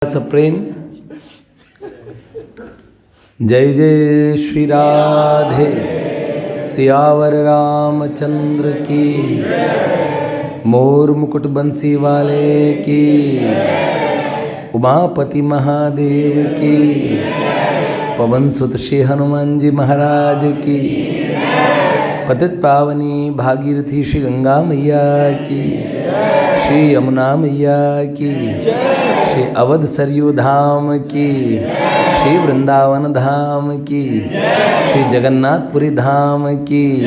सप्रेम। जय जय श्री राधे सियावर रामचंद्र की, मोर मुकुट बंसी वाले की, उमापति महादेव की, पवन सुत श्री हनुमान जी महाराज की, पतित पावनी भागीरथी श्री गंगा मैया की, श्री यमुना मैया की, श्री अवध सरयू धाम की, श्री वृंदावन धाम की, श्री जगन्नाथपुरी धाम की।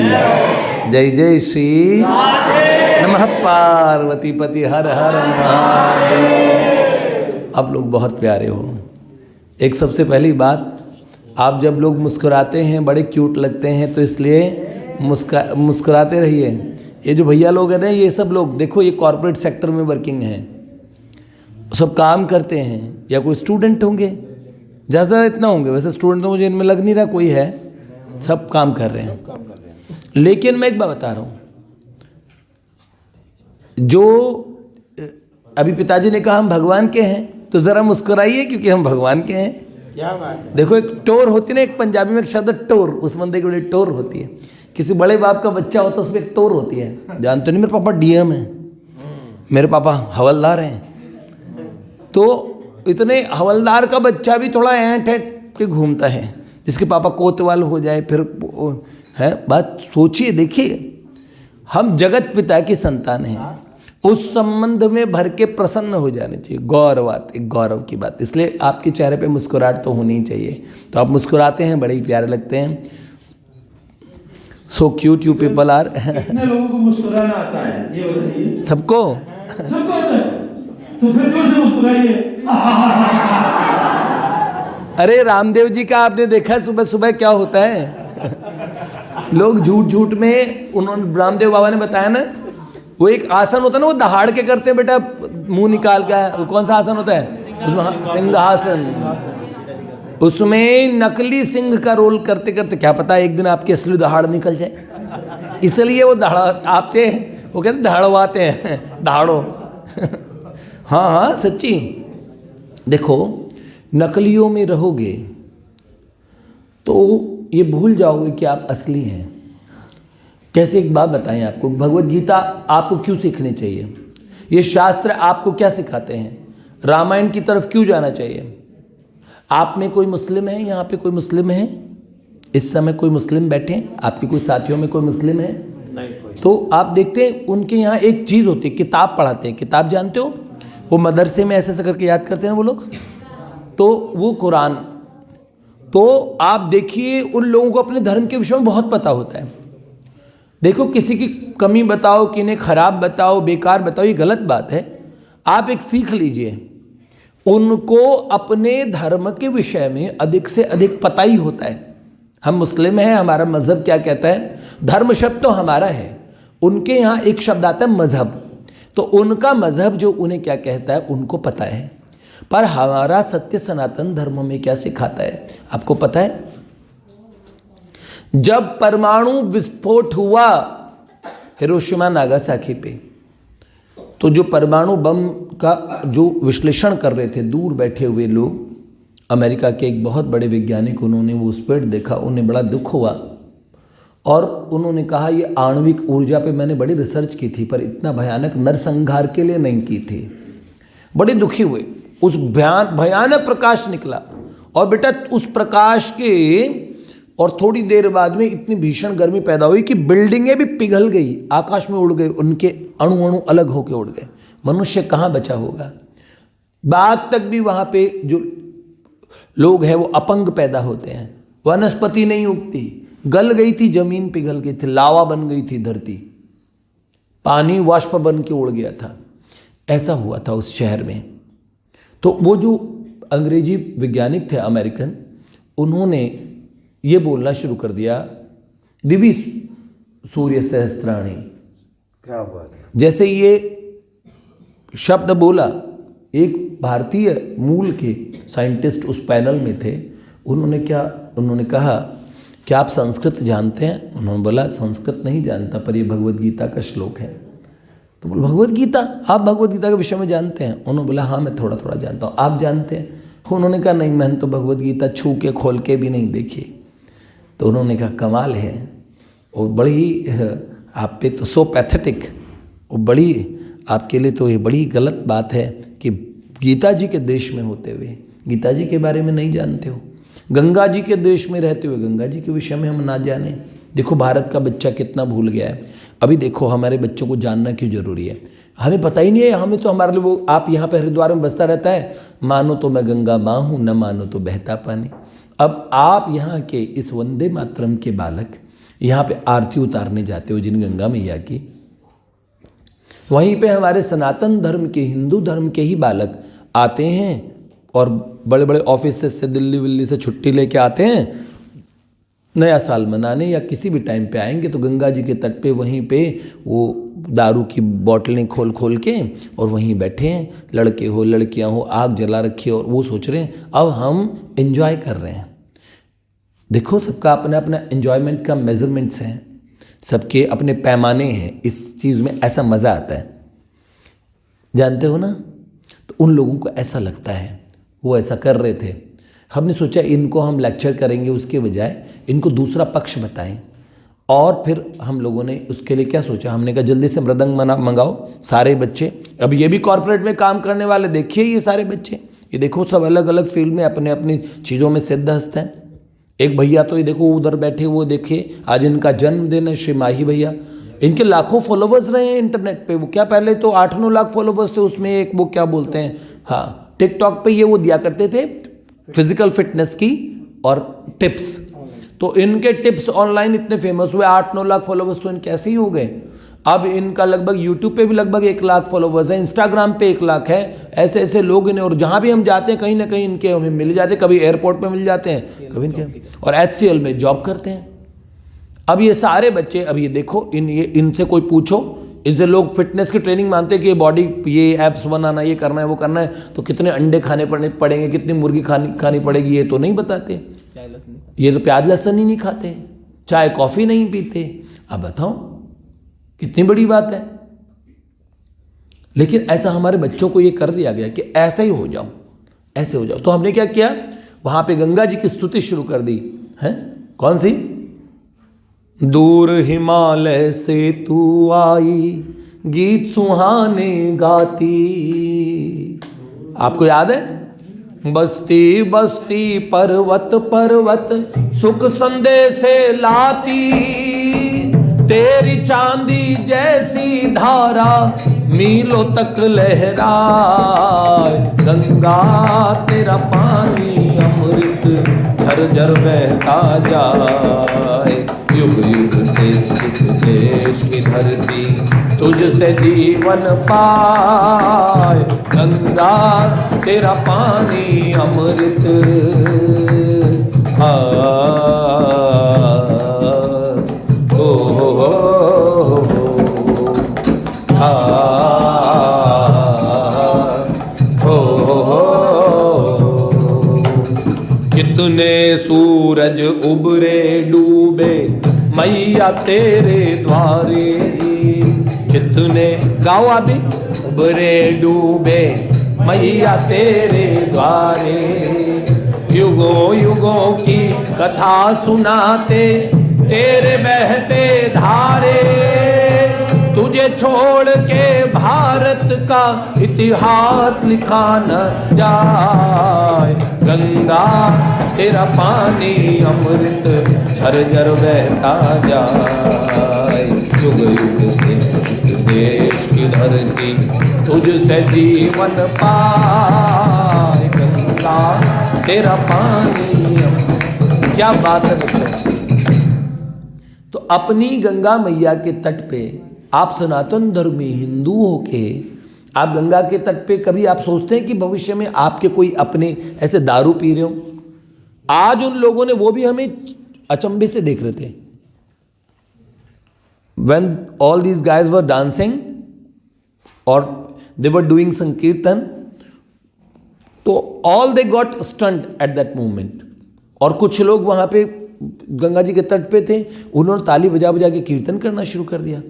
जय जय श्री नमः पार्वती पति हर हर महादेव। आप लोग बहुत प्यारे हो। एक सबसे पहली बात, आप जब लोग मुस्कुराते हैं बड़े क्यूट लगते हैं, तो इसलिए मुस्कुराते रहिए। ये जो भैया लोग हैं ना, ये सब लोग देखो, ये कॉर्पोरेट सेक्टर में वर्किंग हैं, सब काम करते हैं, या कोई स्टूडेंट होंगे, ज़्यादा इतना होंगे। वैसे स्टूडेंट तो मुझे इनमें लग नहीं रहा कोई है, सब काम कर रहे हैं। लेकिन मैं एक बात बता रहा हूँ, जो अभी पिताजी ने कहा हम भगवान के हैं, तो ज़रा मुस्कुराइए क्योंकि हम भगवान के हैं। क्या बात है। देखो, एक टोर होती है ना, एक पंजाबी में एक शब्द टोर, उस बंदे की बड़ी टोर होती है। किसी बड़े बाप का बच्चा होता है, उसमें एक टोर होती है। जानते नहीं, मेरे पापा डीएम हैं, मेरे पापा हवलदार हैं, तो इतने हवलदार का बच्चा भी थोड़ा ऐंठ के घूमता है, जिसके पापा कोतवाल हो जाए फिर है। बात सोचिए, देखिए, हम जगत पिता की संतान हैं, उस संबंध में भर के प्रसन्न हो जाने चाहिए। गौरवात, एक गौरव की बात, इसलिए आपके चेहरे पे मुस्कुराहट तो होनी ही चाहिए। तो आप मुस्कुराते हैं, बड़े ही प्यारे लगते हैं। So cute you people are. कितने लोगों को मुस्कुराना आता है ये बताइए। सबको सबको आता है, तो फिर क्यों से मुस्कुराइए। अरे रामदेव जी का आपने देखा सुबह सुबह क्या होता है, लोग झूठ झूठ में, उन्होंने रामदेव बाबा ने बताया ना, वो एक आसन होता है ना, वो दहाड़ के करते हैं बेटा, मुंह निकाल का। वो कौन सा आसन होता है उसमें? सिंहासन। उसमें नकली सिंह का रोल करते करते क्या पता एक दिन आपकी असली दहाड़ निकल जाए, इसलिए वो दहाड़ आपसे, वो कहते दहाड़वाते हैं, दहाड़ो। हाँ हाँ सच्ची। देखो, नकलियों में रहोगे तो ये भूल जाओगे कि आप असली हैं। कैसे, एक बात बताएं आपको, भगवत गीता आपको क्यों सीखनी चाहिए, ये शास्त्र आपको क्या सिखाते हैं, रामायण की तरफ क्यों जाना चाहिए। आप में कोई मुस्लिम है? यहाँ पे कोई मुस्लिम है? इस समय कोई मुस्लिम बैठे हैं? आपके कोई साथियों में कोई मुस्लिम है? नहीं कोई। तो आप देखते हैं उनके यहाँ एक चीज़ होती है, किताब पढ़ाते हैं। किताब जानते हो, वो मदरसे में ऐसे ऐसे करके याद करते हैं वो लोग, तो वो कुरान। तो आप देखिए, उन लोगों को अपने धर्म के विषय में बहुत पता होता है। देखो, किसी की कमी बताओ, किन्हें खराब बताओ, बेकार बताओ, ये गलत बात है। आप एक सीख लीजिए, उनको अपने धर्म के विषय में अधिक से अधिक पता ही होता है। हम मुस्लिम हैं, हमारा मजहब क्या कहता है, धर्म शब्द तो हमारा है, उनके यहाँ एक शब्द आता है मजहब, तो उनका मजहब जो उन्हें क्या कहता है उनको पता है। पर हमारा सत्य सनातन धर्म में क्या सिखाता है आपको पता है? जब परमाणु विस्फोट हुआ हिरोशिमा नागासाकी पे, तो जो परमाणु बम का जो विश्लेषण कर रहे थे दूर बैठे हुए लोग, अमेरिका के एक बहुत बड़े वैज्ञानिक, उन्होंने वो स्फोट देखा, उन्हें बड़ा दुख हुआ और उन्होंने कहा ये आणविक ऊर्जा पे मैंने बड़ी रिसर्च की थी, पर इतना भयानक नरसंहार के लिए नहीं की थी। बड़े दुखी हुए, उस भयानक प्रकाश निकला, और बेटा उस प्रकाश के और थोड़ी देर बाद में इतनी भीषण गर्मी पैदा हुई कि बिल्डिंगें भी पिघल गई, आकाश में उड़ गई, उनके अणु अणु अलग होकर उड़ गए। मनुष्य कहाँ बचा होगा? बाद तक भी वहाँ पे जो लोग हैं वो अपंग पैदा होते हैं, वनस्पति नहीं उगती, गल गई थी जमीन, पिघल गई थी, लावा बन गई थी धरती, पानी वाष्प बन के उड़ गया था। ऐसा हुआ था उस शहर में। तो वो जो अंग्रेजी वैज्ञानिक थे अमेरिकन, उन्होंने ये बोलना शुरू कर दिया, दिवि सूर्य सहस्त्राणी। क्या बात है। जैसे ये शब्द बोला, एक भारतीय मूल के साइंटिस्ट उस पैनल में थे, उन्होंने कहा कि आप संस्कृत जानते हैं? उन्होंने बोला संस्कृत नहीं जानता, पर ये भगवत गीता का श्लोक है। तो बोले भगवत गीता, आप भगवत गीता के विषय में जानते हैं? उन्होंने बोला हाँ मैं थोड़ा थोड़ा जानता हूँ, आप जानते हैं? उन्होंने कहा नहीं, मैंने तो भगवत गीता छू के खोल के भी नहीं देखी। तो उन्होंने कहा कमाल है, और बड़ी आप पे तो सो पैथेटिक, और बड़ी आपके लिए तो ये बड़ी गलत बात है कि गीता जी के देश में होते हुए गीता जी के बारे में नहीं जानते हो, गंगा जी के देश में रहते हुए गंगा जी के विषय में हम ना जाने। देखो भारत का बच्चा कितना भूल गया है। अभी देखो हमारे बच्चों को जानना क्यों जरूरी है, हमें पता ही नहीं है। हमें तो हमारे लिए वो आप यहाँ पे हरिद्वार में बसता रहता है, मानो तो मैं गंगा माँ हूँ, न मानो तो बहता पानी। अब आप यहाँ के इस वंदे मातरम के बालक यहाँ पे आरती उतारने जाते हो जिन गंगा मैया की, वहीं पे हमारे सनातन धर्म के, हिंदू धर्म के ही बालक आते हैं और बड़े बड़े ऑफिस से दिल्ली विल्ली से छुट्टी लेके आते हैं नया साल मनाने, या किसी भी टाइम पे आएंगे तो गंगा जी के तट पे वहीं पे वो दारू की बोतलें खोल खोल के और वहीं बैठे हैं, लड़के हो लड़कियां हो, आग जला रखी है और वो सोच रहे हैं अब हम एंजॉय कर रहे हैं। देखो सबका अपना अपना एंजॉयमेंट का मेजरमेंट्स हैं, सबके अपने पैमाने हैं, इस चीज़ में ऐसा मज़ा आता है, जानते हो ना। तो उन लोगों को ऐसा लगता है, वो ऐसा कर रहे थे। हमने सोचा इनको हम लेक्चर करेंगे, उसके बजाय इनको दूसरा पक्ष बताएं। और फिर हम लोगों ने उसके लिए क्या सोचा, हमने कहा जल्दी से मृदंग मंगाओ सारे बच्चे। अब ये भी कॉर्पोरेट में काम करने वाले, देखिए ये सारे बच्चे, ये देखो सब अलग अलग फील्ड में अपने अपनी चीज़ों में सिद्धहस्त हैं। एक भैया तो ये देखो उधर बैठे, वो देखिए आज इनका जन्मदिन है, श्री माही भैया, इनके लाखों फॉलोवर्स रहे हैं इंटरनेट पे। वो क्या पहले तो 8-9 लाख फॉलोवर्स थे, उसमें एक वो क्या बोलते हैं, हाँ टिकटॉक पे ये वो दिया करते थे फिजिकल फिटनेस की और टिप्स। तो इनके टिप्स ऑनलाइन इतने फेमस हुए, 8-9 लाख फॉलोवर्स तो इनके ऐसे ही हो गए। अब इनका लगभग यूट्यूब पे भी लगभग 1 लाख फॉलोवर्स है, इंस्टाग्राम पे 1 लाख है। ऐसे ऐसे लोग इन्हें, और जहाँ भी हम जाते हैं कहीं ना कहीं इनके हमें मिल जाते हैं, कभी एयरपोर्ट पे मिल जाते हैं, कभी इनके, और HCL में जॉब करते हैं। अब ये सारे बच्चे, अब ये देखो इनसे कोई पूछो, इनसे लोग फिटनेस की ट्रेनिंग मानते हैं कि ये बॉडी, ये एप्स बनाना, ये करना है, वो करना है, तो कितने अंडे खाने पड़ेंगे, कितनी मुर्गी खानी पड़ेगी, ये तो नहीं बताते। ये तो प्याज लहसुन ही नहीं खाते, चाय कॉफ़ी नहीं पीते। अब बताओ कितनी बड़ी बात है। लेकिन ऐसा हमारे बच्चों को ये कर दिया गया कि ऐसे ही हो जाओ, ऐसे हो जाओ। तो हमने क्या किया, वहाँ पे गंगा जी की स्तुति शुरू कर दी है। कौन सी? दूर हिमालय से तू आई, गीत सुहाने गाती। आपको याद है? बस्ती बस्ती पर्वत पर्वत सुख संदेशे लाती, तेरी चांदी जैसी धारा मीलों तक लहराए। गंगा तेरा पानी अमृत झरझर बहता जाए। युग युग से इस देश की धरती तुझसे जीवन पाए। गंगा तेरा पानी अमृत कितने सूरज उबरे डूबे मैया तेरे द्वारे। कितने गाओ अभी, उबरे डूबे मैया तेरे द्वारे। युगों युगों की कथा सुनाते तेरे बहते धारे। तुझे छोड़ के भारत का इतिहास लिखा न जाए। गंगा तेरा पानी अमृत झरझर बहता जाए। युग युग से इस देश की धरती तुझसे जीवन पाए। गंगा तेरा पानी अमृत। क्या बात है बच्चों। तो अपनी गंगा मैया के तट पे आप सनातन धर्मी हिंदू होके आप गंगा के तट पे कभी आप सोचते हैं कि भविष्य में आपके कोई अपने ऐसे दारू पी रहे हो? आज उन लोगों ने, वो भी हमें अचंभे से देख रहे थे। When all these guys were dancing or they were doing संकीर्तन, तो all they got stunned at that moment। और कुछ लोग वहां पे गंगा जी के तट पे थे, उन्होंने ताली बजा बजा के कीर्तन करना शुरू कर दिया।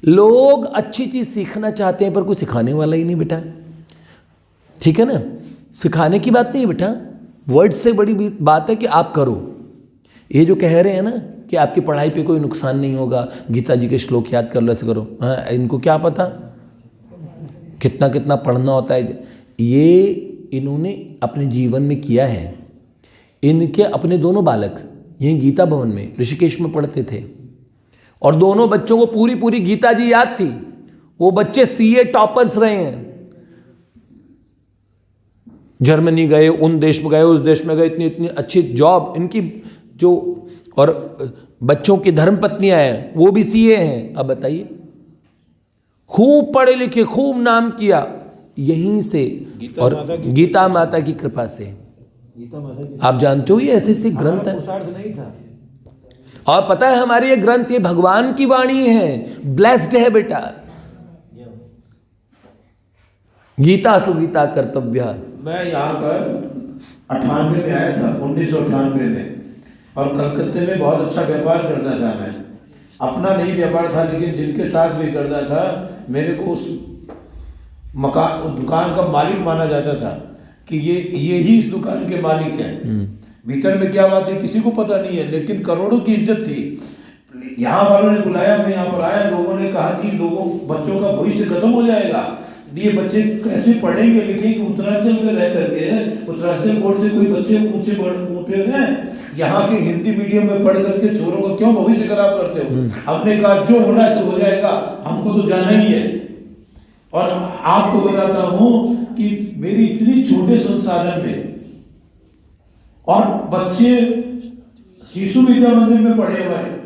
लोग अच्छी चीज़ सीखना चाहते हैं पर कोई सिखाने वाला ही नहीं बेटा, ठीक है ना। सिखाने की बात नहीं है बेटा, वर्ड से बड़ी बात है कि आप करो। ये जो कह रहे हैं ना कि आपकी पढ़ाई पे कोई नुकसान नहीं होगा, गीता जी के श्लोक याद कर लो, ऐसे करो, हाँ इनको क्या पता कितना कितना पढ़ना होता है। ये इन्होंने अपने जीवन में किया है। इनके अपने दोनों बालक यहीं गीता भवन में ऋषिकेश में पढ़ते थे और दोनों बच्चों को पूरी पूरी गीता जी याद थी। वो बच्चे सीए टॉपर्स रहे हैं, जर्मनी गए, उन देश में गए, उस देश में गए, इतनी इतनी अच्छी जॉब इनकी जो, और बच्चों की धर्मपत्नियां हैं वो भी सीए हैं। अब बताइए, खूब पढ़े लिखे, खूब नाम किया यहीं से, और गीता माता की कृपा से। आप जानते हो ये ऐसे ऐसे ग्रंथ है, नहीं था। और पता है हमारे ये ग्रंथ ये भगवान की वाणी है, ब्लेस्ड है बेटा। गीता सुगीता कर्तव्य। मैं यहाँ पर 98 में आया था, 1998 में, और कलकत्ते में बहुत अच्छा व्यापार करता था। मैं अपना नहीं व्यापार था लेकिन जिनके साथ भी करता था, मेरे को उस मकान, उस दुकान का मालिक माना जाता था कि ये ही इस दुकान के मालिक हैं। भीतर में क्या बात है किसी को पता नहीं है, लेकिन करोड़ों की इज्जत थी। यहाँ वालों ने बुलाया, मैं यहाँ पर आया, लोगों ने कहा कि लोगों बच्चों का भविष्य खत्म हो जाएगा, ये बच्चे कैसे पढ़ेंगे लिखेंगे। उत्तरांचल में रह करके, उत्तरांचल बोर्ड से कोई बच्चे ऊंचे उठे हैं, यहाँ के हिंदी मीडियम में पढ़ करके छोरों का क्यों भविष्य खराब करते हो। हमने कहा जो होना है सो हो जाएगा, हमको तो जाना ही है। और आपको बताता हूँ कि मेरी इतनी छोटे संसाधन में, और बच्चे शिशु विद्या मंदिर में पढ़े, हमारे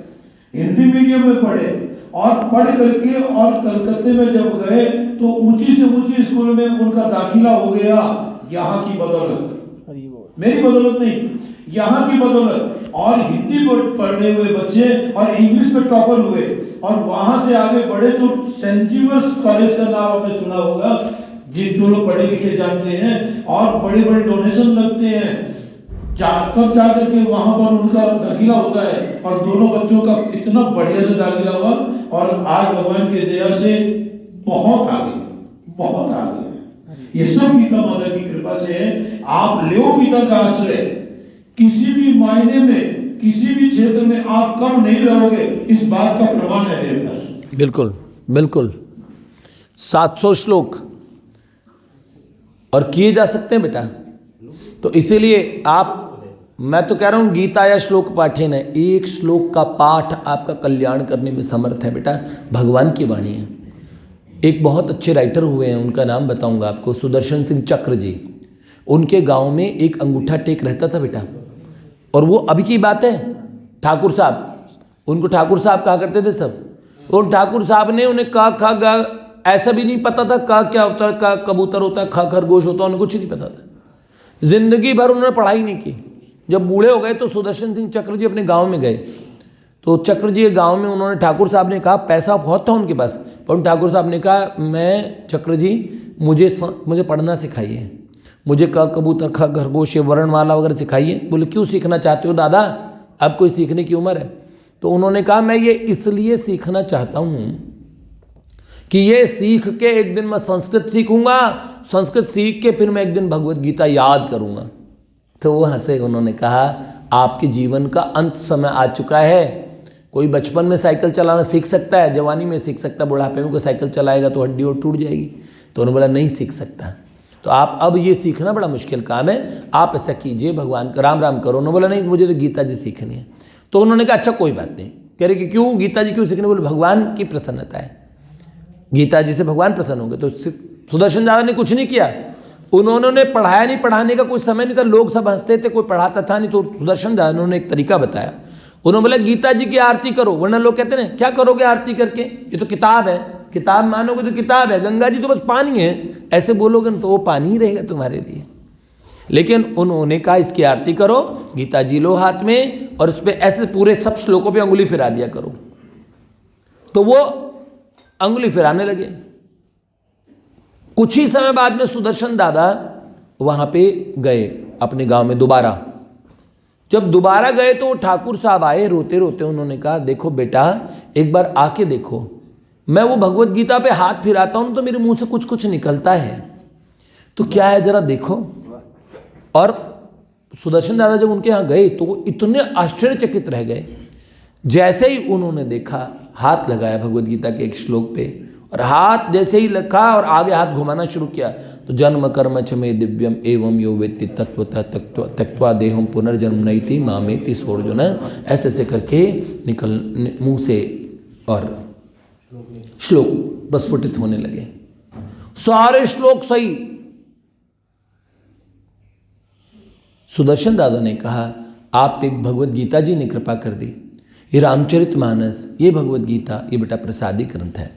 हिंदी मीडियम में पढ़े, और पढ़ करके और कलकत्ते में जब गए तो ऊंची से ऊंची स्कूल में उनका दाखिला हो गया। यहाँ की बदौलत, मेरी बदौलत नहीं, यहाँ की बदौलत। और हिंदी पढ़ने हुए बच्चे और इंग्लिश में टॉपर हुए, और वहां से आगे बढ़े तो सेंट जीवर्स कॉलेज का नाम आपने सुना होगा, जो लोग पढ़े लिखे जानते हैं, और बड़े बड़े डोनेशन लगते हैं, तब जा करके वहां पर उनका दाखिला होता है। और दोनों बच्चों का इतना बढ़िया से दाखिला हुआ, और आज भगवान की दया से बहुत आगे, बहुत आगे। ये सब गीता माता की कृपा से है। आप लो गीता का आश्रय, किसी भी मायने में, किसी भी क्षेत्र में आप कम नहीं रहोगे, इस बात का प्रमाण है मेरे पास। बिल्कुल बिल्कुल। 700 श्लोक और किए जा सकते हैं बेटा। तो इसीलिए आप, मैं तो कह रहा हूं गीता या श्लोक पाठेन है, एक श्लोक का पाठ आपका कल्याण करने में समर्थ है बेटा। भगवान की वाणी है। एक बहुत अच्छे राइटर हुए हैं, उनका नाम बताऊंगा आपको, सुदर्शन सिंह चक्र जी। उनके गांव में एक अंगूठा टेक रहता था बेटा, और वो अभी की बात है, ठाकुर साहब, उनको ठाकुर साहब कहा करते थे सब। उन ठाकुर साहब ने उन्हें का खा गा, ऐसा भी नहीं पता था का क्या होता है, का कबूतर होता है, खा खरगोश होता है, उन्हें कुछ नहीं पता था। जिंदगी भर उन्होंने पढ़ाई नहीं की। जब बूढ़े हो गए तो सुदर्शन सिंह चक्र जी अपने गांव में गए। तो चक्र जी गांव में उन्होंने, ठाकुर साहब ने कहा, पैसा बहुत था उनके पास, पर ठाकुर साहब ने कहा, मैं चक्र जी मुझे पढ़ना सिखाइए, मुझे क कबूतर ख खरगोश वर्णमाला वगैरह सिखाइए। बोले क्यों सीखना चाहते हो दादा, अब कोई सीखने की उम्र है? तो उन्होंने कहा मैं ये इसलिए सीखना चाहता हूँ कि ये सीख के एक दिन मैं संस्कृत सीखूंगा, संस्कृत सीख के फिर मैं एक दिन भगवत गीता याद करूंगा। तो वो हंसे, उन्होंने कहा आपके जीवन का अंत समय आ चुका है। कोई बचपन में साइकिल चलाना सीख सकता है, जवानी में सीख सकता है, बुढ़ापे में कोई साइकिल चलाएगा तो हड्डी और टूट जाएगी। तो उन्होंने बोला नहीं सीख सकता। तो आप अब ये सीखना बड़ा मुश्किल काम है, आप ऐसा कीजिए, भगवान का राम राम करो। उन्होंने बोला नहीं मुझे तो गीता जी सीखनी है। तो उन्होंने कहा अच्छा कोई बात नहीं। कह रहे कि क्यों गीता जी क्यों सीखने? बोले भगवान की प्रसन्नता है, गीता जी से भगवान प्रसन्न होंगे। तो सुदर्शन दादा ने कुछ नहीं किया, उन्होंने पढ़ाया नहीं, पढ़ाने का कोई समय नहीं था, लोग सब हंसते थे, कोई पढ़ाता था नहीं। तो सुदर्शन दादा ने एक तरीका बताया, उन्होंने बोला गीता जी की आरती करो। वरना लोग कहते हैं क्या करोगे आरती करके, ये तो किताब है, किताब मानोगे तो किताब है, गंगा जी तो बस पानी है, ऐसे बोलोगे ना तो वो पानी ही रहेगा तुम्हारे लिए। लेकिन उन्होंने कहा इसकी आरती करो, गीता जी लो हाथ में, और उस पर ऐसे पूरे सब श्लोकों पे अंगुली फिरा दिया करो। तो वो अंगुली फिराने लगे। कुछ ही समय बाद में सुदर्शन दादा वहां पे गए अपने गांव में दोबारा। जब दोबारा गए तो ठाकुर साहब आए रोते रोते, उन्होंने कहा देखो बेटा एक बार आके देखो, मैं वो भगवत गीता पे हाथ फिराता हूं तो मेरे मुंह से कुछ कुछ निकलता है। तो क्या है जरा देखो। और सुदर्शन दादा जब उनके यहाँ गए तो वो इतने आश्चर्यचकित रह गए। जैसे ही उन्होंने देखा, हाथ लगाया भगवत गीता के एक श्लोक पे, और हाथ जैसे ही रखा और आगे हाथ घुमाना शुरू किया तो जन्म कर्म च मे दिव्यम एवं यो वेत्ति तत्वतः त्यक्त्वा देहम पुनर्जन्म नैति मामेति सोर्जुन, ऐसे ऐसे करके निकल मुंह से और श्लोक प्रस्फुटित होने लगे। सारे श्लोक सही। सुदर्शन दादा ने कहा, आप एक भगवत गीता जी ने कृपा कर दी, ये रामचरितमानस, ये भगवत गीता, ये बेटा प्रसादी ग्रंथ है।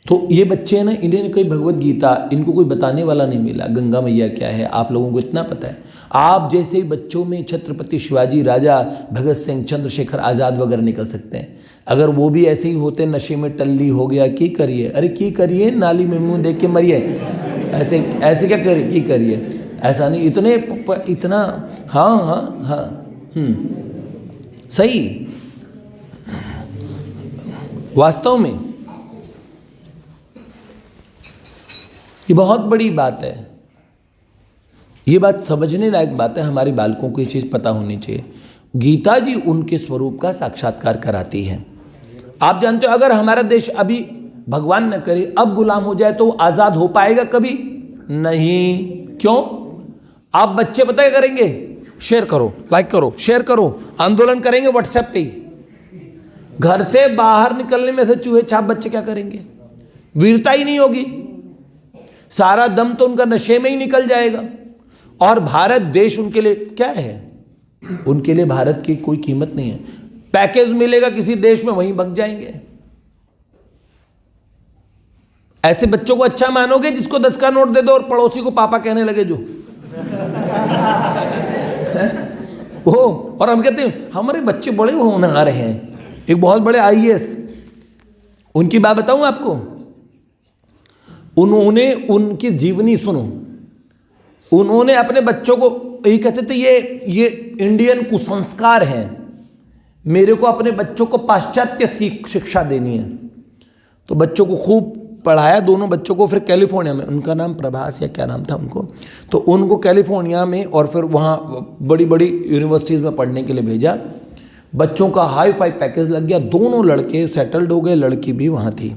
तो ये बच्चे ना, इन्हें कोई भगवत गीता, इनको कोई बताने वाला नहीं मिला, गंगा मैया क्या है आप लोगों को इतना पता है। आप जैसे ही बच्चों में छत्रपति शिवाजी, राजा भगत सिंह, चंद्रशेखर आज़ाद वगैरह निकल सकते हैं। अगर वो भी ऐसे ही होते, नशे में टल्ली हो गया, की करिए, अरे की करिए, नाली में मुंह देख के मरिए, ऐसे ऐसे क्या करिए, की करिए, ऐसा नहीं। इतना हाँ हाँ हाँ सही। वास्तव में ये बहुत बड़ी बात है, ये बात समझने लायक बात है। हमारे बालकों को ये चीज़ पता होनी चाहिए। गीता जी उनके स्वरूप का साक्षात्कार कराती है। आप जानते हो, अगर हमारा देश अभी भगवान न करे अब गुलाम हो जाए तो वो आज़ाद हो पाएगा कभी नहीं। क्यों? आप बच्चे पता क्या करेंगे? शेयर करो, लाइक करो, शेयर करो, आंदोलन करेंगे व्हाट्सएप पे ही। घर से बाहर निकलने में से चूहे छाप बच्चे क्या करेंगे? वीरता ही नहीं होगी, सारा दम तो उनका नशे में ही निकल जाएगा। और भारत देश उनके लिए क्या है? उनके लिए भारत की कोई कीमत नहीं है। पैकेज मिलेगा किसी देश में, वहीं भग जाएंगे। ऐसे बच्चों को अच्छा मानोगे जिसको 10 का नोट दे दो और पड़ोसी को पापा कहने लगे जो वो। और हम कहते हैं हमारे बच्चे बड़े होनहार हैं। एक बहुत बड़े IAS, उनकी बात बताऊं आपको। उन्होंने उनकी जीवनी सुनो, उन्होंने अपने बच्चों को यही कहते थे, ये इंडियन कुसंस्कार हैं, मेरे को अपने बच्चों को पाश्चात्य शिक्षा देनी है। तो बच्चों को खूब पढ़ाया, दोनों बच्चों को। फिर कैलिफोर्निया में, उनका नाम प्रभास या क्या नाम था उनको, तो उनको कैलिफोर्निया में और फिर वहाँ बड़ी बड़ी यूनिवर्सिटीज़ में पढ़ने के लिए भेजा। बच्चों का हाई फाई पैकेज लग गया, दोनों लड़के सेटल्ड हो गए, लड़की भी वहाँ थी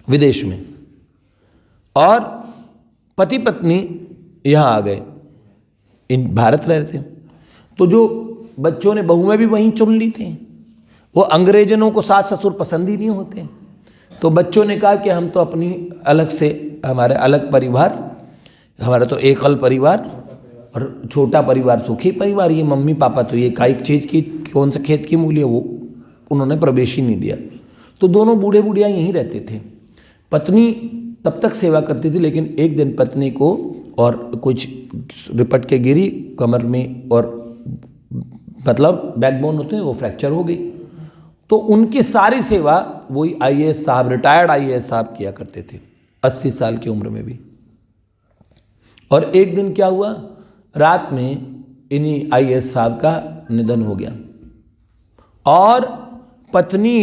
विदेश में, और पति पत्नी यहाँ आ गए, इन भारत रह रहे थे। तो जो बच्चों ने बहुएं भी वहीं चुन ली थी। वो अंग्रेजनों को सास ससुर पसंद ही नहीं होते। तो बच्चों ने कहा कि हम तो अपनी अलग से, हमारे अलग परिवार, हमारा तो एकल परिवार और छोटा परिवार सुखी परिवार, ये मम्मी पापा तो ये काई चीज़ की, कौन सा खेत की मूली है, वो उन्होंने प्रवेश ही नहीं दिया। तो दोनों बूढ़े बुढ़िया यहीं रहते थे। पत्नी तब तक सेवा करती थी, लेकिन एक दिन पत्नी को और कुछ रिपट के गिरी कमर में, और मतलब बैकबोन होते हैं वो फ्रैक्चर हो गई। तो उनकी सारी सेवा वही IAS साहब, रिटायर्ड IAS साहब किया करते थे, 80 साल की उम्र में भी। और एक दिन क्या हुआ, रात में इन्हीं IAS साहब का निधन हो गया। और पत्नी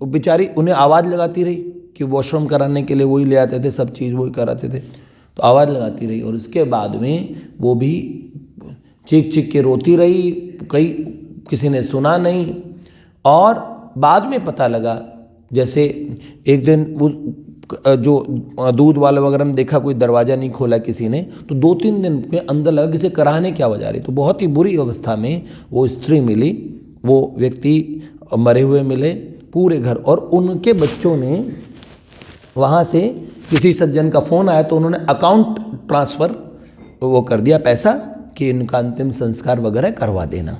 बेचारी उन्हें आवाज़ लगाती रही कि वॉशरूम कराने के लिए वही ले आते थे, सब चीज़ वही कराते थे, तो आवाज़ लगाती रही। और उसके बाद में वो भी चीख चीख के रोती रही, किसी ने सुना नहीं। और बाद में पता लगा, जैसे एक दिन वो जो दूध वाला वगैरह ने देखा कोई दरवाज़ा नहीं खोला किसी ने, तो 2-3 दिन में अंदर लगा किसी कराहने की आवाज़ आ रही। तो बहुत ही बुरी अवस्था में वो स्त्री मिली, वो व्यक्ति मरे हुए मिले पूरे घर। और उनके बच्चों ने वहाँ से किसी सज्जन का फ़ोन आया तो उन्होंने अकाउंट ट्रांसफ़र वो कर दिया पैसा कि इनका अंतिम संस्कार वगैरह करवा देना।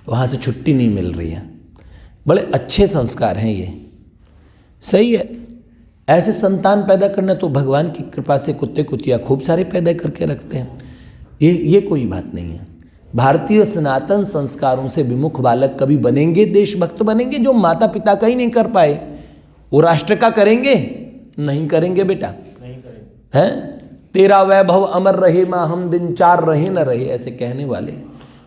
वहाँ से छुट्टी नहीं मिल रही है। बड़े अच्छे संस्कार हैं ये, सही है। ऐसे संतान पैदा करना तो भगवान की कृपा से कुत्ते कुतिया खूब सारे पैदा करके रखते हैं। ये कोई बात नहीं है। भारतीय सनातन संस्कारों से विमुख बालक कभी बनेंगे देशभक्त बनेंगे जो माता पिता का ही नहीं कर पाए, वो राष्ट्र का करेंगे? नहीं करेंगे बेटा, नहीं करेंगे। हैं तेरा वैभव अमर रहे माँ हम दिन चार रहे न रहे, ऐसे कहने वाले।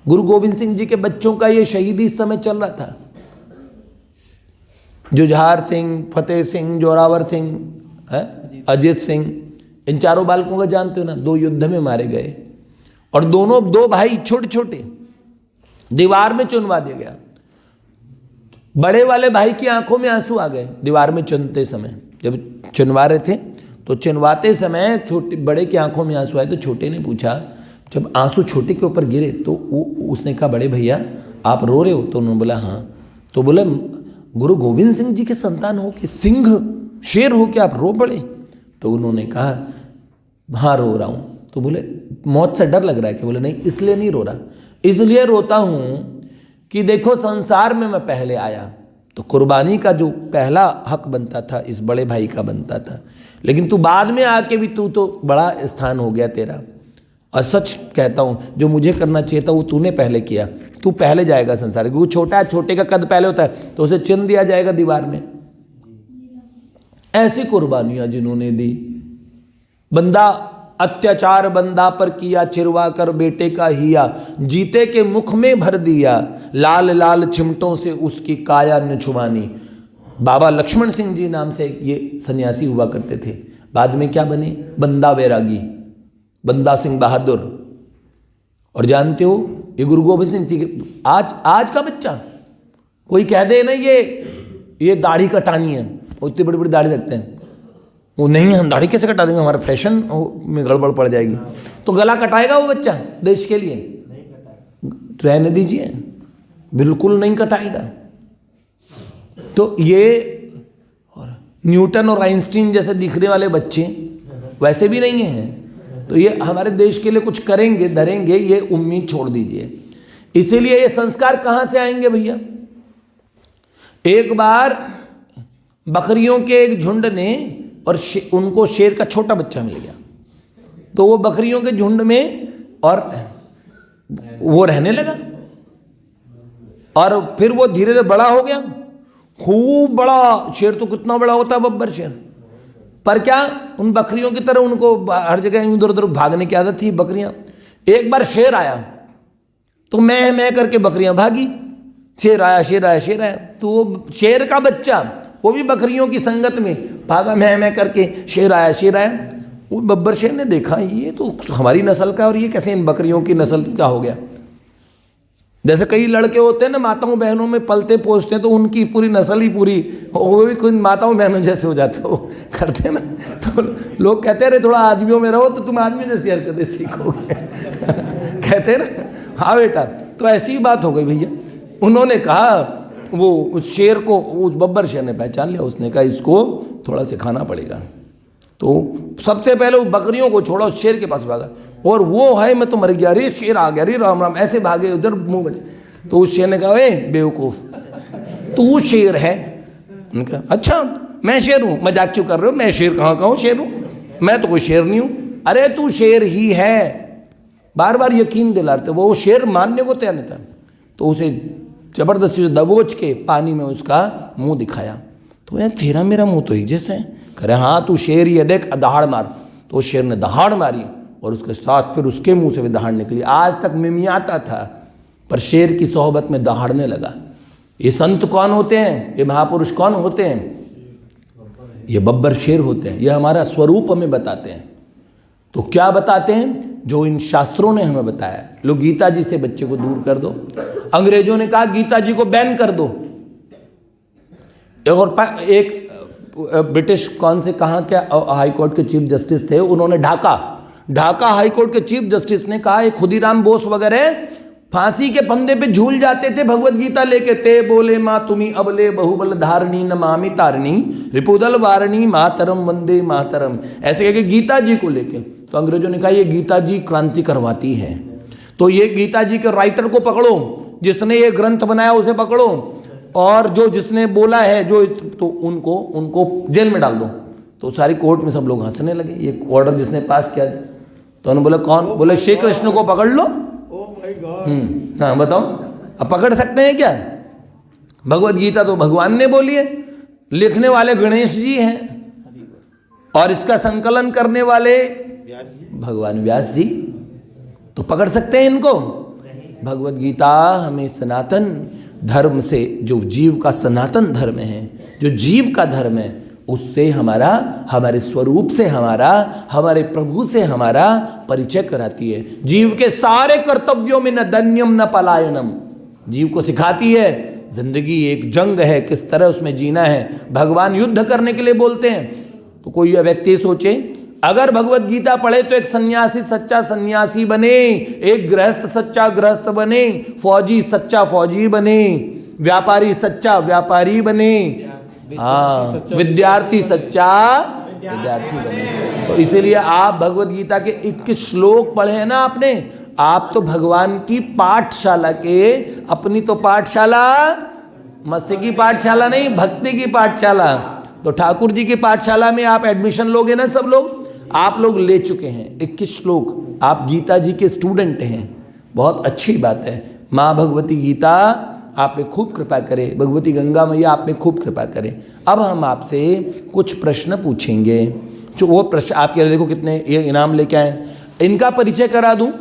गुरु गोविंद सिंह जी के बच्चों का ये शहीदी इस समय चल रहा था। जुझार सिंह, फतेह सिंह, जोरावर सिंह, अजीत सिंह, इन चारों बालकों को जानते हो ना, 2 युद्ध में मारे गए और दोनों 2 भाई छोटे छोटे, दीवार में चुनवा दिया गया। बड़े वाले भाई की आंखों में आंसू आ गए दीवार में चुनते समय, जब चुनवा रहे थे तो चुनवाते समय छोटे बड़े की आंखों में आंसू आए तो छोटे ने पूछा, जब आंसू छोटे के ऊपर गिरे तो उसने कहा बड़े भैया आप रो रहे हो? तो उन्होंने बोला हाँ। तो बोला गुरु गोविंद सिंह जी के संतान हो कि सिंह शेर हो कि आप रो पड़े? तो उन्होंने कहा हाँ रो रहा हूँ। तो बोले मौत से डर लग रहा है कि? बोले नहीं, इसलिए नहीं रो रहा, इसलिए रोता हूँ कि देखो संसार में मैं पहले आया तो कुर्बानी का जो पहला हक बनता था इस बड़े भाई का बनता था, लेकिन तू बाद में आके भी तू तो बड़ा स्थान हो गया तेरा। और सच कहता हूँ जो मुझे करना चाहिए था वो तूने पहले किया, तू पहले जाएगा संसार, क्योंकि वो छोटा है, छोटे का कद पहले होता है तो उसे चिन्ह दिया जाएगा दीवार में। ऐसी कुर्बानियां जिन्होंने दी, बंदा अत्याचार बंदा पर किया, चिरवा कर बेटे का हिया, जीते के मुख में भर दिया, लाल लाल चिमटों से उसकी काया न छुमानी। बाबा लक्ष्मण सिंह जी नाम से ये सन्यासी हुआ करते थे, बाद में क्या बने? बंदा बैरागी, बंदा सिंह बहादुर। और जानते हो ये गुरु गोविंद सिंह जी आज का बच्चा कोई कह दे ना ये दाढ़ी कटानी है, वो इतनी बड़ी बड़ी दाढ़ी रखते हैं, वो नहीं हम दाढ़ी कैसे कटा देंगे, हमारा फैशन में गड़बड़ पड़ जाएगी। तो गला कटाएगा वो बच्चा देश के लिए? रहने दीजिए, बिल्कुल नहीं कटाएगा। तो ये न्यूटन और आइंस्टीन जैसे दिखने वाले बच्चे वैसे भी नहीं हैं, तो ये हमारे देश के लिए कुछ करेंगे धरेंगे, ये उम्मीद छोड़ दीजिए। इसीलिए ये संस्कार कहाँ से आएंगे भैया? एक बार बकरियों के एक झुंड ने और उनको शेर का छोटा बच्चा मिल गया, तो वो बकरियों के झुंड में और वो रहने लगा और फिर वो धीरे धीरे बड़ा हो गया, खूब बड़ा। शेर तो कितना बड़ा होता है बब्बर शेर, पर क्या उन बकरियों की तरह उनको हर जगह इधर उधर भागने की आदत थी बकरियां। एक बार शेर आया तो मैं करके बकरियां भागी, शेर आया शेर आया शेर आया, तो वो शेर का बच्चा वो भी बकरियों की संगत में भागा, मैं करके शेर आया शेर आया। वो बब्बर शेर ने देखा ये तो हमारी नस्ल का और ये कैसे इन बकरियों की नस्ल का हो गया। जैसे कई लड़के होते हैं ना माताओं बहनों में पलते पोसते हैं तो उनकी पूरी नस्ल ही पूरी वो भी खुद माताओं बहनों जैसे हो जाते हो करते हैं ना, तो लोग कहते हैं थोड़ा आदमियों में रहो तो तुम आदमी जैसी हरकतें सीखोगे कहते हैं ना, हाँ बेटा। तो ऐसी बात हो गई भैया। उन्होंने कहा वो उस शेर को, उस बब्बर शेर ने पहचान लिया, उसने कहा इसको थोड़ा सिखाना पड़ेगा। तो सबसे पहले वो बकरियों को छोड़ा उस शेर के पास भागा और वो है मैं तो मर गया, रे शेर आ गया, रे राम राम, ऐसे भागे उधर मुंह बचे। तो उस शेर ने कहा ए बेवकूफ तू शेर है? उन्होंने कहा अच्छा मैं शेर हूँ, मजाक क्यों कर रहे हो, मैं शेर कहाँ का हूँ, शेर हूँ मैं तो कोई शेर नहीं हूँ। अरे तू शेर ही है, बार बार यकीन दिलाते। वो शेर मानने को तैयार नहीं था, तो उसे जबरदस्ती से दबोच के पानी में उसका मुंह दिखाया। तो यार तेरा मेरा मुंह तो ही जैसे है। कह रहे हाँ तू शेर ही है, देख दहाड़ मार। तो उस शेर ने दहाड़ मारी और उसके साथ फिर उसके मुंह से भी दहाड़ निकली। आज तक मिमियाता था पर शेर की सोहबत में दहाड़ने लगा। ये संत कौन होते हैं, ये महापुरुष कौन होते हैं? ये बब्बर शेर होते हैं। ये हमारा स्वरूप हमें बताते हैं। तो क्या बताते हैं? जो इन शास्त्रों ने हमें बताया। लो गीता जी से बच्चे को दूर कर दो। अंग्रेजों ने कहा गीता जी को बैन कर दो। और एक ब्रिटिश कौन से कहाँ क्या हाई कोर्ट के चीफ जस्टिस थे, उन्होंने ढाका हाई कोर्ट के चीफ जस्टिस ने कहा खुदीराम बोस वगैरह फांसी के फंदे पे झूल जाते थे भगवत गीता लेके। ते बोले माँ तुम्ही अबले बहुबल धारणी नमामि तारणी रिपुदल वारणी मातरम वंदे मातरम, ऐसे कह के गीता जी को लेके। तो अंग्रेजों ने कहा ये गीता जी क्रांति करवाती है, तो ये गीता जी के राइटर को पकड़ो, जिसने ये ग्रंथ बनाया उसे पकड़ो, और जो जिसने बोला है जो तो उनको जेल में डाल दो। तो सारी कोर्ट में सब लोग हंसने लगे। ये ऑर्डर जिसने पास किया, तो उन्होंने बोला कौन? बोले श्री कृष्ण को पकड़ लो। हाँ बताओ, अब पकड़ सकते हैं क्या? भगवत गीता तो भगवान ने बोली है, लिखने वाले गणेश जी हैं और इसका संकलन करने वाले भगवान व्यास जी। तो पकड़ सकते हैं इनको? भगवत गीता हमें सनातन धर्म से, जो जीव का सनातन धर्म है, जो जीव का धर्म है उससे हमारा, हमारे स्वरूप से हमारा, हमारे प्रभु से हमारा परिचय कराती है। जीव के सारे कर्तव्यों में न दन्यम न पलायनम, जीव को सिखाती है जिंदगी एक जंग है, किस तरह उसमें जीना है। भगवान युद्ध करने के लिए बोलते हैं। तो कोई व्यक्ति सोचे अगर भगवत गीता पढ़े तो एक सन्यासी सच्चा सन्यासी बने, एक गृहस्थ सच्चा गृहस्थ बने, फौजी सच्चा फौजी बने, व्यापारी सच्चा व्यापारी बने, हाँ विद्यार्थी सच्चा विद्यार्थी बने। तो इसीलिए आप भगवत गीता के 21 श्लोक पढ़े हैं ना आपने, आप तो भगवान की पाठशाला के, अपनी तो पाठशाला मस्ती की पाठशाला नहीं, भक्ति की पाठशाला। तो ठाकुर जी की पाठशाला में आप एडमिशन लोगे ना, सब लोग आप लोग ले चुके हैं 21 श्लोक, आप गीता जी के स्टूडेंट हैं, बहुत अच्छी बात है। माँ भगवती गीता आप पे खूब कृपा करे, भगवती गंगा मैया आप पे खूब कृपा करे। अब हम आपसे कुछ प्रश्न पूछेंगे, जो वो प्रश्न आपके देखो कितने ये इनाम लेके आए। इनका परिचय करा दूं,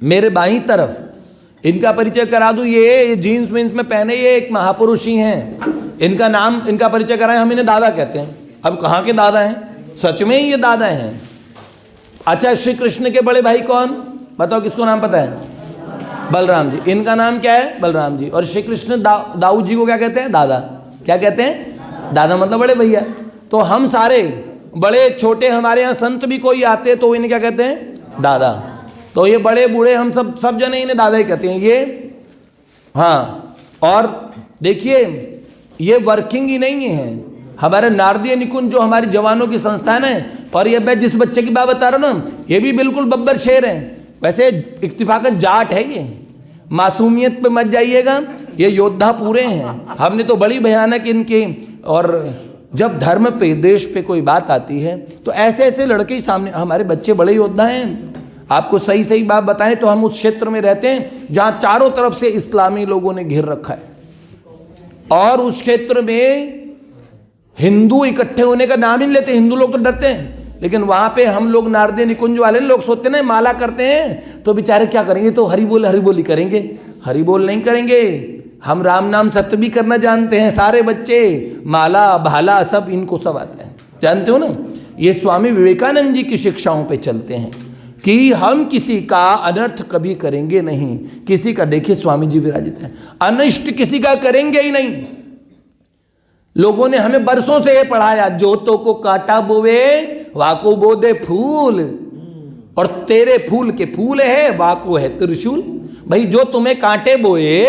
मेरे बाईं तरफ इनका परिचय करा दूं। ये जीन्स वीन्स में पहने ये एक महापुरुष ही हैं, इनका नाम, इनका परिचय कराएं। हम इन्हें दादा कहते हैं। अब कहाँ के दादा हैं? सच में ही ये दादा हैं। अच्छा, श्री कृष्ण के बड़े भाई कौन बताओ, किसको नाम पता है? बलराम जी। इनका नाम क्या है? बलराम जी। और श्री कृष्ण दाऊद जी को क्या कहते हैं? दादा। क्या कहते हैं? दादा मतलब बड़े भैया। तो हम सारे बड़े छोटे, हमारे यहाँ संत भी कोई आते तो इन्हें क्या कहते हैं? दादा। तो ये बड़े बूढ़े हम सब जने इन्हें दादा ही कहते हैं ये। हाँ, और देखिए ये वर्किंग ही नहीं है, हमारे नारदीय निकुंज जो हमारी जवानों की संस्थान है। और ये मैं जिस बच्चे की बात बता रहा हूँ ना, ये भी बिल्कुल बब्बर शेर है। वैसे इत्तिफाकन जाट है ये, मासूमियत पे मत जाइएगा, ये योद्धा पूरे हैं। हमने तो बड़ी भयानक इनके, और जब धर्म पे देश पे कोई बात आती है तो ऐसे ऐसे लड़के ही सामने, हमारे बच्चे बड़े योद्धा हैं। आपको सही सही बात बताएं तो हम उस क्षेत्र में रहते हैं जहाँ चारों तरफ से इस्लामी लोगों ने घेर रखा है, और उस क्षेत्र में हिंदू इकट्ठे होने का नाम ही नहीं लेते। हिंदू लोग तो डरते हैं, लेकिन वहां पे हम लोग नारदीय निकुंज वाले लोग सोचते ना माला करते हैं तो बेचारे क्या करेंगे, तो हरि बोल ही करेंगे। हरि बोल नहीं करेंगे, हम राम नाम सत्य भी करना जानते हैं। सारे बच्चे माला भाला सब इनको सब आता है, जानते हो ना। ये स्वामी विवेकानंद जी की शिक्षाओं पे चलते हैं कि हम किसी का अनर्थ कभी करेंगे नहीं, किसी का, देखिए स्वामी जी विराजित हैं, अनिष्ट किसी का करेंगे ही नहीं। लोगों ने हमें बरसों से ये पढ़ाया, जोतों को काटा बोवे वाको बोदे फूल, और तेरे फूल के फूल है वाको है त्रिशूल। भाई जो तुम्हें कांटे बोए,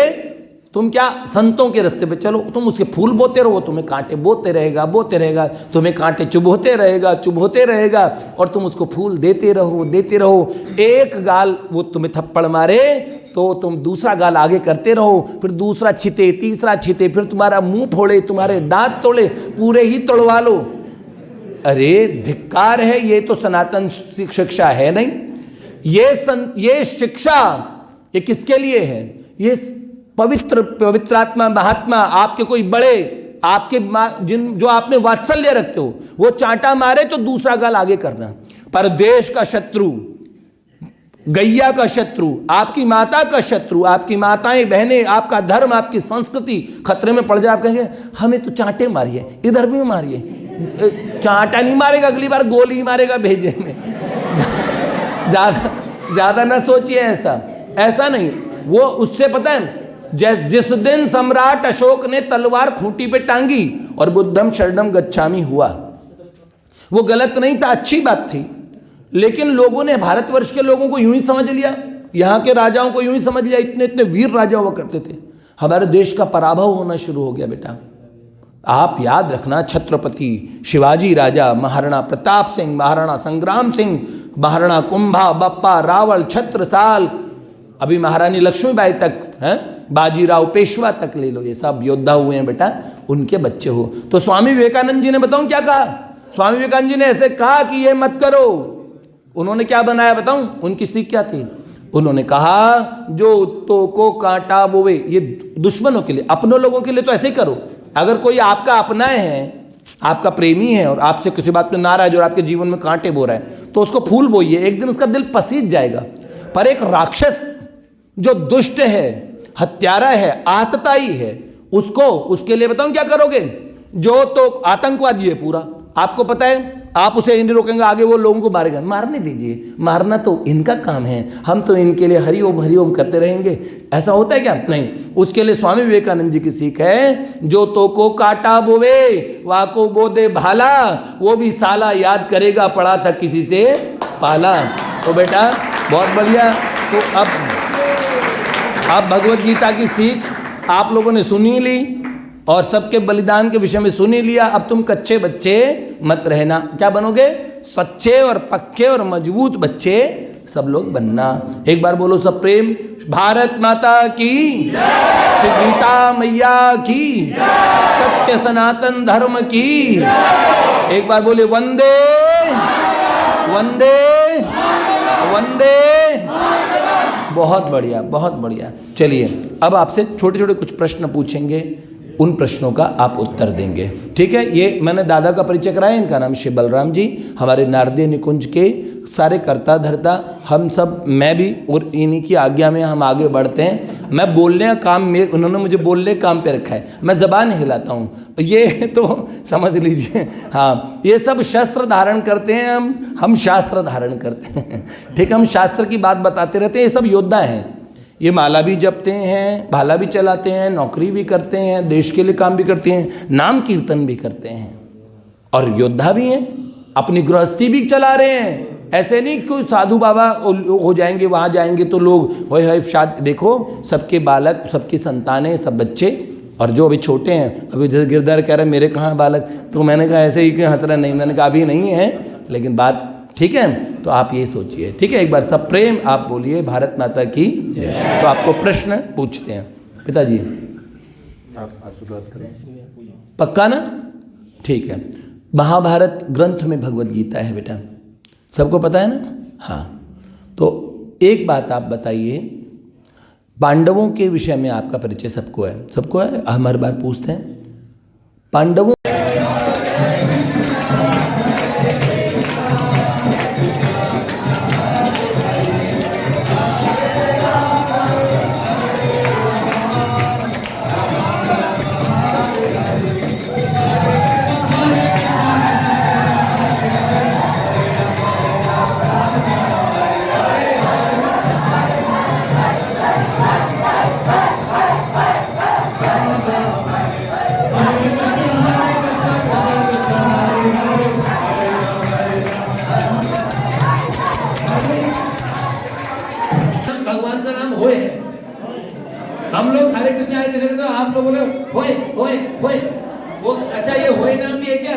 तुम क्या संतों के रास्ते पे चलो, तुम उसके फूल बोते रहो, तुम्हें कांटे बोते रहेगा, तुम्हें कांटे चुभोते रहेगा, और तुम उसको फूल देते रहो। एक गाल वो तुम्हें थप्पड़ मारे तो तुम दूसरा गाल आगे करते रहो, फिर दूसरा छिते, तीसरा छिते, फिर तुम्हारा मुंह फोड़े, तुम्हारे दांत तोड़े, पूरे ही तोड़वा लो। अरे धिक्कार है, ये तो सनातन शिक्षा है नहीं। ये शिक्षा ये किसके लिए है? ये पवित्रात्मा महात्मा, आपके कोई बड़े, आपके जो आप में वात्सल्य रखते हो, वो चांटा मारे तो दूसरा गाल आगे करना। पर देश का शत्रु, गैया का शत्रु, आपकी माता का शत्रु, आपकी माताएं बहनें, आपका धर्म, आपकी संस्कृति खतरे में पड़ जाए, आप कहेंगे हमें तो चांटे मारिए, इधर भी मारिए। चांटा नहीं मारेगा, अगली बार गोली ही मारेगा भेजे में। ज्यादा ना सोचिए, ऐसा नहीं। वो उससे पता है, जिस दिन सम्राट अशोक ने तलवार खूंटी पे टांगी और बुद्धम शरणम गच्छामि हुआ, वो गलत नहीं था, अच्छी बात थी। लेकिन लोगों ने, भारतवर्ष के लोगों को यूं ही समझ लिया, यहाँ के राजाओं को यूं ही समझ लिया, इतने इतने वीर राजा हुआ करते थे। हमारे देश का पराभव होना शुरू हो गया बेटा। आप याद रखना, छत्रपति शिवाजी राजा, महाराणा प्रताप सिंह, महाराणा संग्राम सिंह, महाराणा कुंभा, बप्पा रावल, छत्रसाल, अभी महारानी लक्ष्मीबाई तक है, बाजीराव पेशवा तक ले लो, ये सब योद्धा हुए हैं बेटा, उनके बच्चे हो। तो स्वामी विवेकानंद जी ने बताऊं क्या कहा? स्वामी विवेकानंद जी ने ऐसे कहा कि ये मत करो। उन्होंने क्या बनाया बताऊं? उनकी सीख क्या थी? उन्होंने कहा जो तो को कांटा बोवे, ये दुश्मनों के लिए, अपनों लोगों के लिए तो ऐसे ही करो। अगर कोई आपका अपना है, आपका प्रेमी है और आपसे किसी बात में नाराज और आपके जीवन में कांटे बो रहा है, तो उसको फूल बोइए, एक दिन उसका दिल पसीज जाएगा। पर एक राक्षस जो दुष्ट है, हत्यारा है, आतताई है, उसको, उसके लिए बताऊं क्या करोगे? जो तो आतंकवादी है पूरा, आपको पता है, आप उसे नहीं रोकेंगे, आगे वो लोगों को मारेगा। मारने दीजिए, मारना तो इनका काम है, हम तो इनके लिए हरिओम करते रहेंगे। ऐसा होता है क्या? नहीं। उसके लिए स्वामी विवेकानंद जी की सीख है, जो तो को काटा बोवे वाको बोदे भाला, वो भी साला याद करेगा पढ़ा था किसी से पाला। तो बेटा बहुत बढ़िया। तो अब भगवत गीता की सीख आप लोगों ने सुनी ली और सबके बलिदान के विषय में सुन ही लिया। अब तुम कच्चे बच्चे मत रहना। क्या बनोगे? सच्चे और पक्के और मजबूत बच्चे सब लोग बनना। एक बार बोलो सब प्रेम, भारत माता की, श्री गीता मैया की, सत्य सनातन धर्म की। एक बार बोले वंदे वंदे वंदे। बहुत बढ़िया, बहुत बढ़िया। चलिए अब आपसे छोटे छोटे कुछ प्रश्न पूछेंगे, उन प्रश्नों का आप उत्तर देंगे, ठीक है? ये मैंने दादा का परिचय कराया, इनका नाम श्री बलराम जी, हमारे नारदीय निकुंज के सारे कर्ता धर्ता, हम सब, मैं भी, और इन्हीं की आज्ञा में हम आगे बढ़ते हैं। मैं बोलने का काम में, उन्होंने मुझे बोलने का काम पे रखा है, मैं ज़बान हिलाता हूँ, ये तो समझ लीजिए। हाँ, ये सब शस्त्र धारण करते हैं, हम शास्त्र धारण करते हैं, ठीक है? हम शास्त्र की बात बताते रहते हैं। ये सब योद्धा हैं, ये माला भी जपते हैं, भाला भी चलाते हैं, नौकरी भी करते हैं, देश के लिए काम भी करते हैं, नाम कीर्तन भी करते हैं, और योद्धा भी हैं, अपनी गृहस्थी भी चला रहे हैं। ऐसे नहीं कोई साधु बाबा हो जाएंगे, वहाँ जाएंगे तो लोग होए शादी। देखो सबके बालक, सबकी संतानें, सब बच्चे, और जो अभी छोटे हैं, अभी जैसे गिरधर कह रहे हैं मेरे कहाँ बालक, तो मैंने कहा ऐसे ही क्यों हंस रहे? नहीं, मैंने कहा अभी नहीं है, लेकिन बात ठीक है। तो आप ये सोचिए, ठीक है? एक बार सब प्रेम आप बोलिए, भारत माता की जय। तो आपको प्रश्न पूछते हैं पिताजी, आप शुरुआत करें। पक्का ना? ठीक है। महाभारत ग्रंथ में भगवत गीता है बेटा, सबको पता है ना? हाँ। तो एक बात आप बताइए, पांडवों के विषय में आपका परिचय सबको है, सबको है, हम हर बार पूछते हैं पांडवों। भगवान का नाम होए है। हम लोग हरे कृष्ण हरे कृष्ण तो आप लोग बोले होए होए होए। वो अच्छा, ये होए नाम भी है क्या?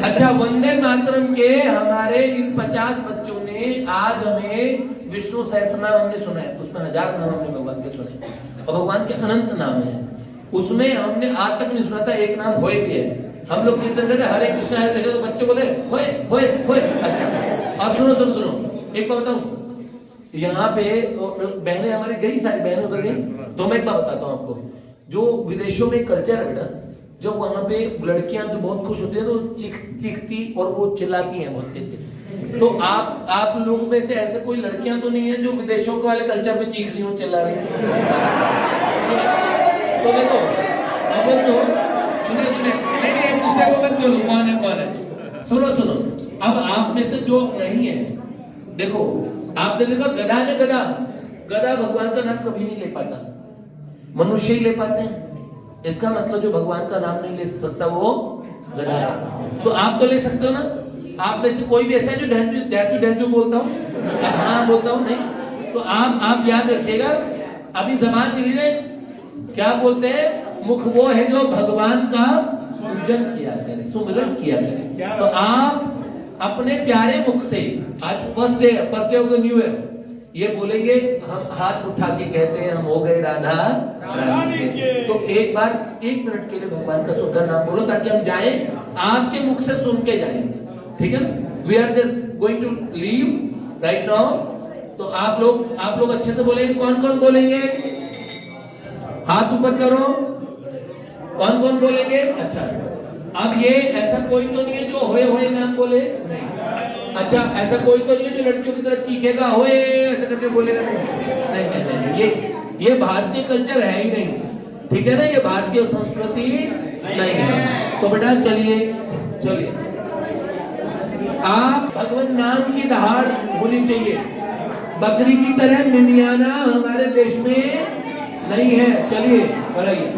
अच्छा, वंदे मातरम के हमारे इन 50 बच्चों ने आज हमें विष्णु सहस्त्रनाम हमने सुना है, उसमें 1000 नाम हमने भगवान के सुने, और भगवान के अनंत नाम है, उसमें हमने आज तक नहीं सुना था एक नाम होए भी है। हम लोग कीर्तन करते हरे कृष्ण तो बच्चे बोले होए होए होए। अच्छा, अब सुनो सुनो सुनो, एक बात बताऊं, यहाँ पे बहनें हमारी गई, सारी बहनें उधर गई, तो मैं एक बात बताता हूँ आपको। जो विदेशों में कल्चर है बेटा, जब वहां पे लड़कियां तो बहुत खुश होती है तो चीखती और वो चिल्लाती हैं बहुत तेज। तो आप लोगों में से ऐसे कोई लड़कियां तो नहीं है जो विदेशों के वाले कल्चर में चीख रही हो, चिल्ला रही हो? तो देखो, अब तो सुनिए सुनिए, नहीं एक दूसरे को मत बोलो कौन है। सुनो सुनो, अब आप में से जो नहीं है, देखो आपने देखा गधा ने गधा भगवान का नाम कभी नहीं ले पाता, मनुष्य ही ले पाते हैं। इसका मतलब जो भगवान का नाम नहीं ले सकता वो गधा है। तो आप तो ले सकते हो ना? आप में से कोई भी ऐसा है जो डैचू बोलता हूँ? हाँ बोलता हूँ। नहीं तो आप याद रखिएगा, अभी जबान मिली रहे, क्या बोलते हैं? मुख वो है जो भगवान का पूजन किया करे, सुमिरन किया करे। तो आप अपने प्यारे मुख से, आज first day of the new year, ये बोलेंगे, हम हाथ उठा के कहते हैं हम हो गए राधा रानी के। तो एक बार 1 मिनट के लिए भगवान का सुंदर नाम बोलो, ताकि हम जाएं आपके मुख से सुन के जाएंगे, ठीक है ना? We are just going to leave right now. तो आप लोग अच्छे से बोलेंगे। कौन कौन बोलेंगे? हाथ ऊपर करो, कौन कौन बोलेंगे? अच्छा, अब ये ऐसा कोई तो नहीं है जो होए नाम बोले, नहीं। अच्छा, ऐसा कोई तो नहीं है जो लड़कियों की तरह चीखेगा होए ऐसा करके बोलेगा, नहीं। ये भारतीय कल्चर है ही नहीं, ठीक है ना? ये भारतीय संस्कृति नहीं है। तो बेटा चलिए चलिए, आप भगवान नाम की दहाड़ होनी चाहिए। बकरी की तरह मिमियाना हमारे देश में नहीं है। चलिए बढ़ाइए।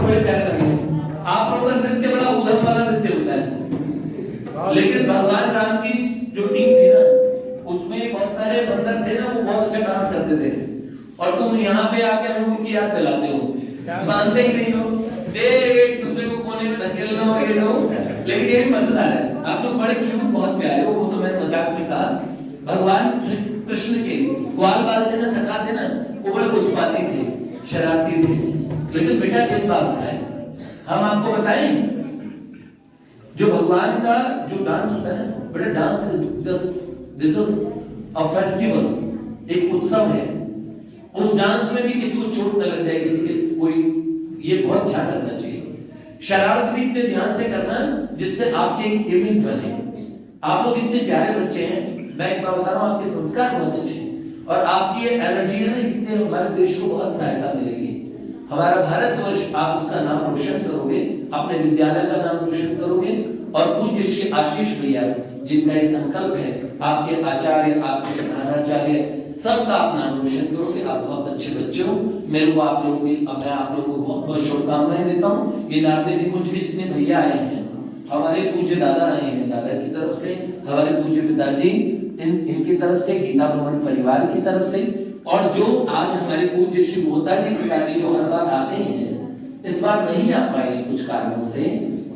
बड़े प्यार लगे। आप लोगों का नृत्य बड़ा उधम वाला नृत्य होता है, लेकिन भगवान राम की जो टीम थी ना, उसमें बहुत सारे बंदर थे ना, वो बहुत अच्छा डांस करते थे, और तुम यहाँ पे आके हमें उनकी याद दिलाते हो, मानते ही नहीं हो, एक दूसरे को कोने में धकेलना और ये सब। लेकिन ये भी मजेदार है, आप लोग बड़े क्यूट, बहुत प्यारे हो। वो तो मैंने मजाक में कहा, भगवान कृष्ण के ग्वाल बाल थे ना, सखा थे ना, वो बड़े उत्पाती थे, शरारती थे। लेकिन बेटा एक बात है, हम आपको बताएं, जो भगवान का जो डांस होता है, बड़े dance is just this is a festival, एक उत्सव है। उस डांस में भी किसी को चोट न लग जाए, किसी के कोई, ये बहुत ध्यान रखना चाहिए। शरारत भी इतने ध्यान से करना जिससे आपकी एक इमेज बने। आप लोग इतने प्यारे बच्चे हैं, मैं एक बार बता रहा हूं, आपके संस्कार बहुत अच्छे हैं, और आपकी ये एनर्जी है ना, इससे हमारे देश को बहुत सहायता मिलेगी। हमारा भारतवर्ष, आप उसका नाम रोशन करोगे, अपने विद्यालय का नाम रोशन करोगे, और पूज्य श्री आशीष भैया जिनका ये संकल्प है, आपके आचार्य, आपके प्रधानाचार्य, सबका आप नाम रोशन करोगे। आप बहुत अच्छे बच्चे हो। मेरे को आप लोगों की, मैं आप लोगों को बहुत बहुत शुभकामनाएं देता हूँ। ये नारदे जी मुझे जितने भैया आए हैं, हमारे पूज्य दादा आए हैं, दादा की तरफ से, हमारे पूज्य पिताजी, इनकी तरफ से, गीता भवन परिवार की तरफ से, और जो आज हमारे पूज्य श्री मोता जी पिताजी जो हर बार आते हैं, इस बार नहीं आ पाए कुछ कारणों से,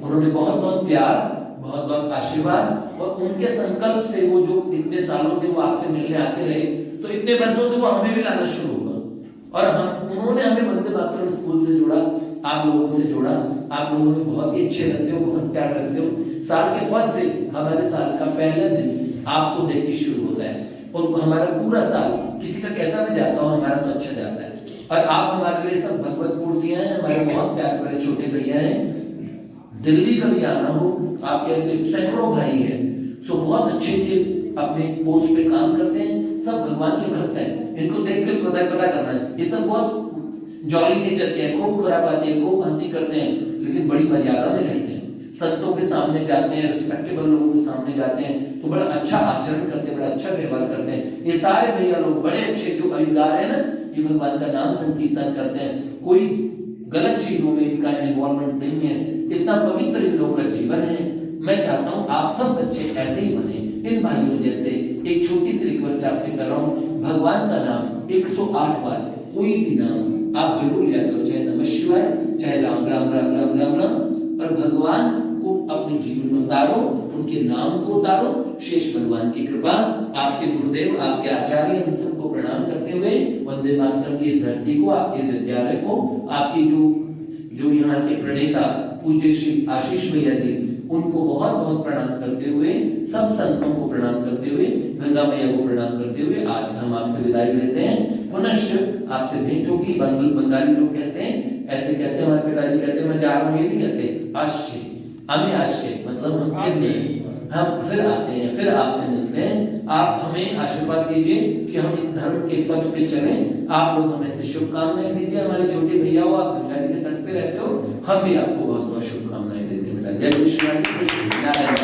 उन्होंने बहुत बहुत प्यार, बहुत बहुत आशीर्वाद, और उनके संकल्प से वो जो इतने सालों से वो आपसे मिलने आते रहे, तो इतने वर्षों से वो हमें भी लाना शुरू हुआ, और हम, उन्होंने हमें वंदे मातरम स्कूल से जोड़ा, आप लोगों से जोड़ा। आप लोगों में बहुत ही अच्छे लगते हो, बहुत प्यार लगते हो। साल के फर्स्ट डे, हमारे साल का पहला दिन आपको देख के शुरू होता है, और हमारा पूरा साल किसी का कैसा भी जाता हो, हमारा तो अच्छा जाता है। और आप हमारे लिए सब भगवत पूर्णिया हैं, हमारे बहुत प्यार बड़े छोटे भैया हैं। दिल्ली कभी आना हो, आप कैसे, सैकड़ों भाई हैं, सो बहुत अच्छे अपने पोस्ट पे काम करते हैं, सब भगवान के भक्त हैं। इनको देख कर पता करना है, ये सब बहुत जॉली नेचर के हैं, खूब खराब आते हैं, खूब हंसी करते हैं, लेकिन बड़ी मर्यादा में रहते हैं। संतों के सामने जाते हैं, रिस्पेक्टेबल लोगों के सामने जाते हैं, तो बड़ा अच्छा आचरण करते हैं, बड़ा अच्छा व्यवहार करते हैं। ये सारे भैया लोग बड़े अच्छे, जो अभिगार है ना, ये भगवान का नाम संकीर्तन करते हैं, कोई गलत चीजों में इनका इन्वॉल्वमेंट नहीं है, इतना पवित्र इन लोगों का जीवन है। मैं चाहता हूँ आप सब बच्चे ऐसे ही बने, इन भाइयों जैसे। एक छोटी सी रिक्वेस्ट आपसे कर रहा हूँ, भगवान का नाम 108 बार, कोई भी नाम आप जरूर लिया करो, चाहे नमः शिवाय, चाहे राम राम राम राम राम राम, पर भगवान को अपने जीवन में उतारो, उनके नाम को उतारो। शेष भगवान की कृपा, आपके गुरुदेव, आपके आचार्य, इन सबको प्रणाम करते हुए, वंदे मातरम की इस धरती को, आपके विद्यालय को, आपकी जो यहाँ के प्रणेता पूज्य श्री आशीष भैया जी, उनको बहुत बहुत प्रणाम करते हुए, सब संतों को प्रणाम करते हुए, गंगा मैया को प्रणाम करते हुए, आज हम आपसे विदाई लेते हैं। पुनश्च आपसे भेंट होगी। बंगाली लोग कहते हैं, ऐसे कहते हैं, हमारे पिताजी कहते हैं, मैं जा रहा हूँ, ये नहीं कहते, आश्चर्य, हमें आश्चर्य, मतलब हम फिर आते हैं, फिर आपसे मिलते हैं। आप हमें आशीर्वाद दीजिए कि हम इस धर्म के पथ पे चलें। आप लोग हमें से शुभकामनाएं दीजिए। हमारे छोटे भैया हो, आप गंगा जी के तट पे रहते हो, हम भी आपको बहुत बहुत शुभकामनाएं देते हैं। जय श्री राम।